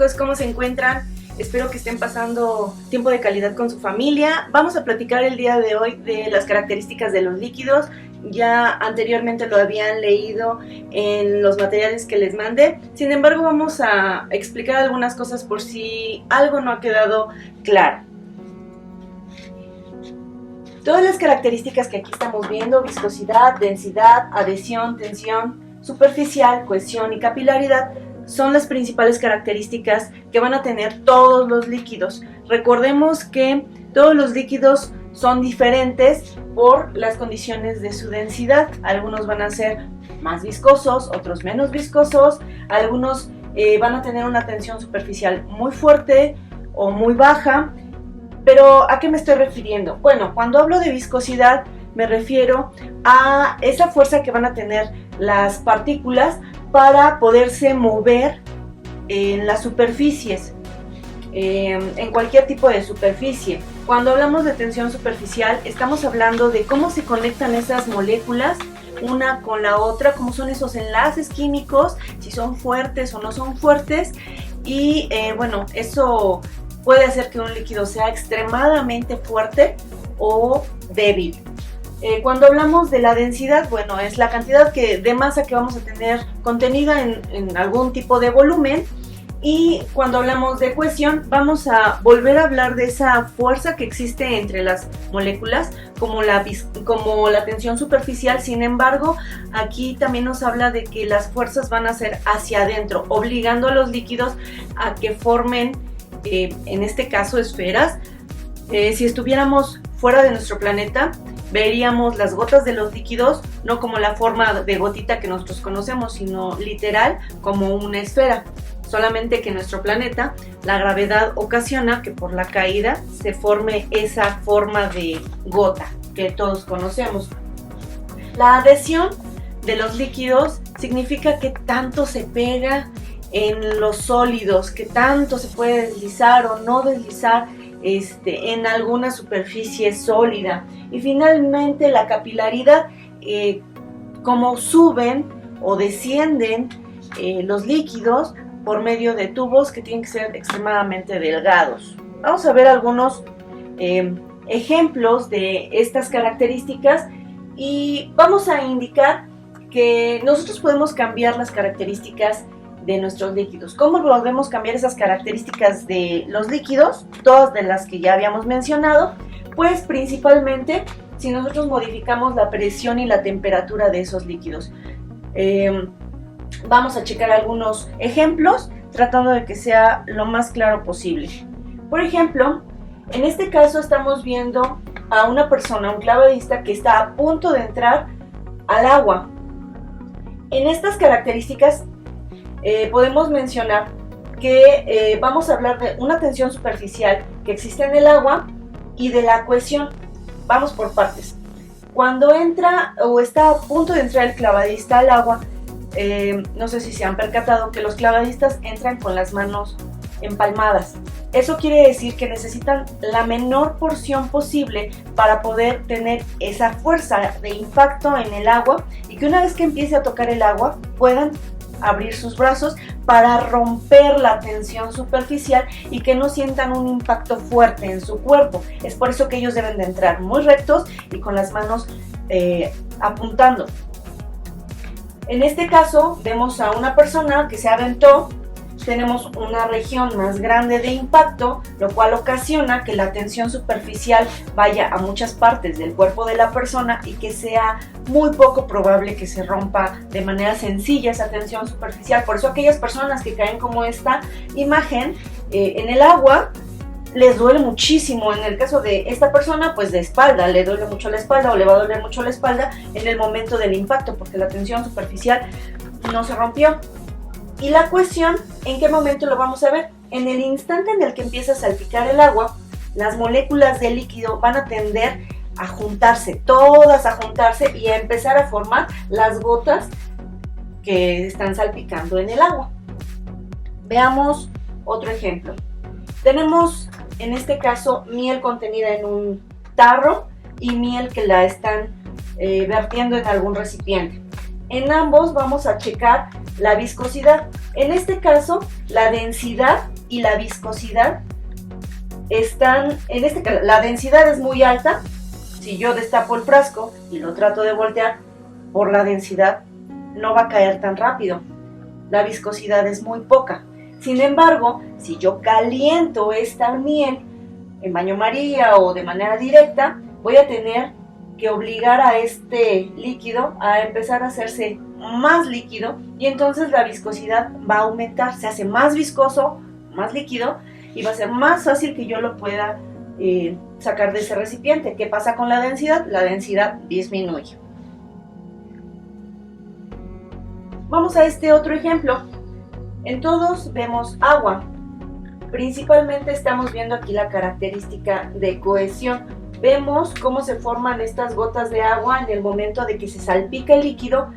chicos, ¿cómo se encuentran? Espero que estén pasando tiempo de calidad con su familia. Vamos a platicar el día de hoy de las características de los líquidos. Ya anteriormente lo habían leído en los materiales que les mandé. Sin embargo, vamos a explicar algunas cosas por si algo no ha quedado claro. Todas las características que aquí estamos viendo, viscosidad, densidad, adhesión, tensión, superficial, cohesión y capilaridad, son las principales características que van a tener todos los líquidos. Recordemos que todos los líquidos son diferentes por las condiciones de su densidad. Algunos van a ser más viscosos, otros menos viscosos, algunos van a tener una tensión superficial muy fuerte o muy baja. Pero ¿a qué me estoy refiriendo? Bueno, cuando hablo de viscosidad me refiero a esa fuerza que van a tener las partículas para poderse mover en las superficies, en cualquier tipo de superficie. Cuando hablamos de tensión superficial, estamos hablando de cómo se conectan esas moléculas una con la otra, cómo son esos enlaces químicos, si son fuertes o no son fuertes, y bueno, eso puede hacer que un líquido sea extremadamente fuerte o débil. Cuando hablamos de la densidad, bueno, es la cantidad de masa que vamos a tener contenida en algún tipo de volumen. Y cuando hablamos de cohesión, vamos a volver a hablar de esa fuerza que existe entre las moléculas, como la tensión superficial. Sin embargo, aquí también nos habla de que las fuerzas van a ser hacia adentro, obligando a los líquidos a que formen, en este caso, esferas. Si estuviéramos fuera de nuestro planeta, veríamos las gotas de los líquidos no como la forma de gotita que nosotros conocemos, sino literal como una esfera. Solamente que en nuestro planeta la gravedad ocasiona que por la caída se forme esa forma de gota que todos conocemos. La adhesión de los líquidos significa que tanto se pega en los sólidos, que tanto se puede deslizar o no deslizar en alguna superficie sólida. Y finalmente la capilaridad, como suben o descienden los líquidos por medio de tubos que tienen que ser extremadamente delgados. Vamos a ver algunos ejemplos de estas características y vamos a indicar que nosotros podemos cambiar las características de nuestros líquidos. ¿Cómo podemos cambiar esas características de los líquidos? Todas de las que ya habíamos mencionado. Pues principalmente si nosotros modificamos la presión y la temperatura de esos líquidos. Vamos a checar algunos ejemplos tratando de que sea lo más claro posible. Por ejemplo, en este caso estamos viendo a una persona, un clavadista, que está a punto de entrar al agua. En estas características podemos mencionar que vamos a hablar de una tensión superficial que existe en el agua y de la cohesión. Vamos por partes. Cuando entra o está a punto de entrar el clavadista al agua, no sé si se han percatado que los clavadistas entran con las manos empalmadas. Eso quiere decir que necesitan la menor porción posible para poder tener esa fuerza de impacto en el agua y que una vez que empiece a tocar el agua puedan abrir sus brazos para romper la tensión superficial y que no sientan un impacto fuerte en su cuerpo. Es por eso que ellos deben de entrar muy rectos y con las manos apuntando. En este caso vemos a una persona que se aventó. Tenemos una región más grande de impacto, lo cual ocasiona que la tensión superficial vaya a muchas partes del cuerpo de la persona y que sea muy poco probable que se rompa de manera sencilla esa tensión superficial. Por eso aquellas personas que caen como esta imagen en el agua, les duele muchísimo. En el caso de esta persona, pues de espalda, le duele mucho la espalda o le va a doler mucho la espalda en el momento del impacto porque la tensión superficial no se rompió. Y la cohesión, ¿en qué momento lo vamos a ver? En el instante en el que empieza a salpicar el agua, las moléculas de líquido van a tender a juntarse, todas a juntarse y a empezar a formar las gotas que están salpicando en el agua. Veamos otro ejemplo. Tenemos en este caso miel contenida en un tarro y miel que la están vertiendo en algún recipiente. En ambos vamos a checar la viscosidad. En este caso, la densidad y la viscosidad están, en este caso, la densidad es muy alta. Si yo destapo el frasco y lo trato de voltear, por la densidad no va a caer tan rápido. La viscosidad es muy poca. Sin embargo, si yo caliento esta miel en baño María o de manera directa, voy a tener que obligar a este líquido a empezar a hacerse más líquido, y entonces la viscosidad va a aumentar, se hace más viscoso, más líquido, y va a ser más fácil que yo lo pueda sacar de ese recipiente. ¿Qué pasa con la densidad? La densidad disminuye. Vamos a este otro ejemplo. En todos vemos agua. Principalmente estamos viendo aquí la característica de cohesión. Vemos cómo se forman estas gotas de agua en el momento de que se salpica el líquido.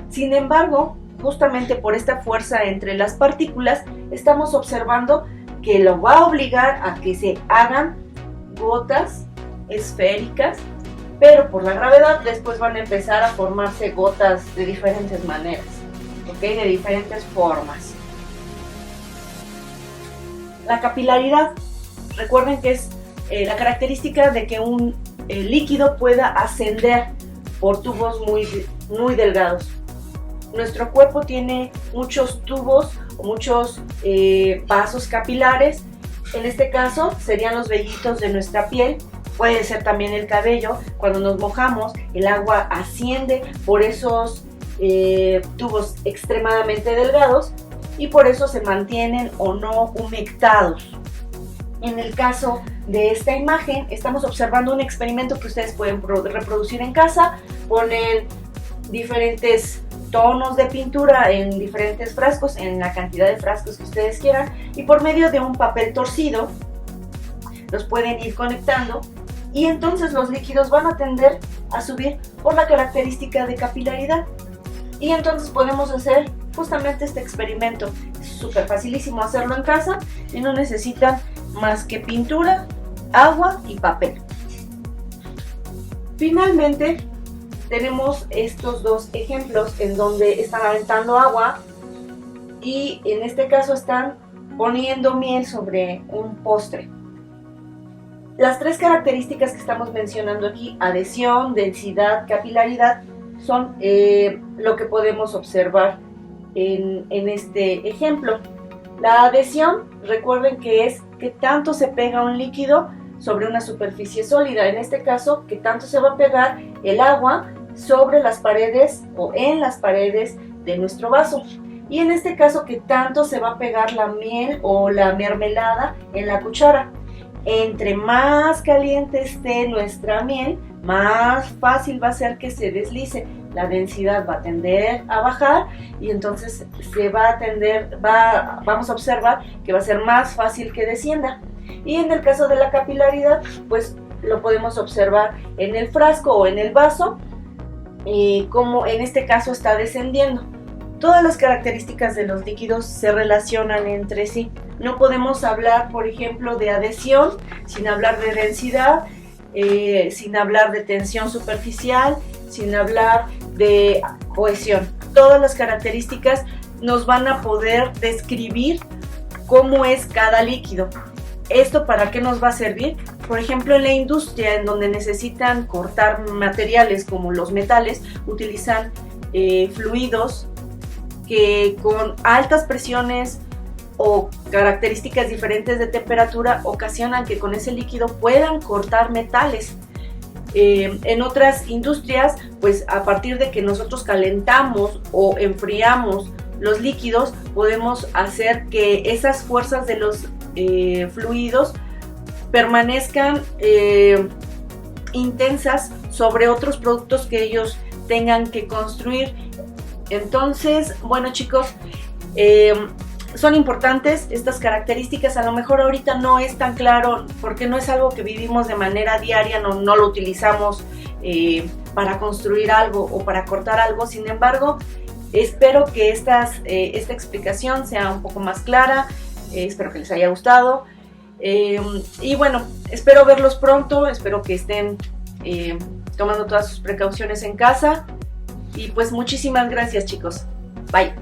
Sin embargo, justamente por esta fuerza entre las partículas, estamos observando que lo va a obligar a que se hagan gotas esféricas, pero por la gravedad después van a empezar a formarse gotas de diferentes maneras, ¿ok? De diferentes formas. La capilaridad, recuerden que es la característica de que un líquido pueda ascender por tubos muy delgados. Nuestro cuerpo tiene muchos tubos o muchos vasos capilares. En este caso serían los vellitos de nuestra piel, puede ser también el cabello. Cuando nos mojamos, el agua asciende por esos tubos extremadamente delgados y por eso se mantienen o no humectados. En el caso de esta imagen, estamos observando un experimento que ustedes pueden reproducir en casa. Ponen diferentes tonos de pintura en diferentes frascos, en la cantidad de frascos que ustedes quieran, y por medio de un papel torcido los pueden ir conectando, y entonces los líquidos van a tender a subir por la característica de capilaridad. Y entonces podemos hacer justamente este experimento. Es súper facilísimo hacerlo en casa y no necesitan más que pintura, agua y papel. Finalmente, tenemos estos dos ejemplos en donde están aventando agua y en este caso están poniendo miel sobre un postre. Las tres características que estamos mencionando aquí, adhesión, densidad, capilaridad, son lo que podemos observar en este ejemplo. La adhesión, recuerden que es que tanto se pega un líquido sobre una superficie sólida. En este caso, que tanto se va a pegar el agua sobre las paredes o en las paredes de nuestro vaso. Y en este caso, que tanto se va a pegar la miel o la mermelada en la cuchara. Entre más caliente esté nuestra miel, más fácil va a ser que se deslice. La densidad va a tender a bajar y entonces vamos a observar que va a ser más fácil que descienda. Y en el caso de la capilaridad, pues lo podemos observar en el frasco o en el vaso, y como en este caso está descendiendo. Todas las características de los líquidos se relacionan entre sí. No podemos hablar, por ejemplo, de adhesión sin hablar de densidad, sin hablar de tensión superficial, sin hablar de cohesión. Todas las características nos van a poder describir cómo es cada líquido. ¿Esto para qué nos va a servir? Por ejemplo, en la industria, en donde necesitan cortar materiales como los metales, utilizan fluidos que con altas presiones o características diferentes de temperatura ocasionan que con ese líquido puedan cortar metales. En otras industrias, pues a partir de que nosotros calentamos o enfriamos los líquidos, podemos hacer que esas fuerzas de los fluidos permanezcan intensas sobre otros productos que ellos tengan que construir. Entonces, bueno chicos, son importantes estas características. A lo mejor ahorita no es tan claro porque no es algo que vivimos de manera diaria, no lo utilizamos para construir algo o para cortar algo. Sin embargo, espero que esta explicación sea un poco más clara, espero que les haya gustado. Y bueno, espero verlos pronto, espero que estén tomando todas sus precauciones en casa. Y pues muchísimas gracias chicos, bye.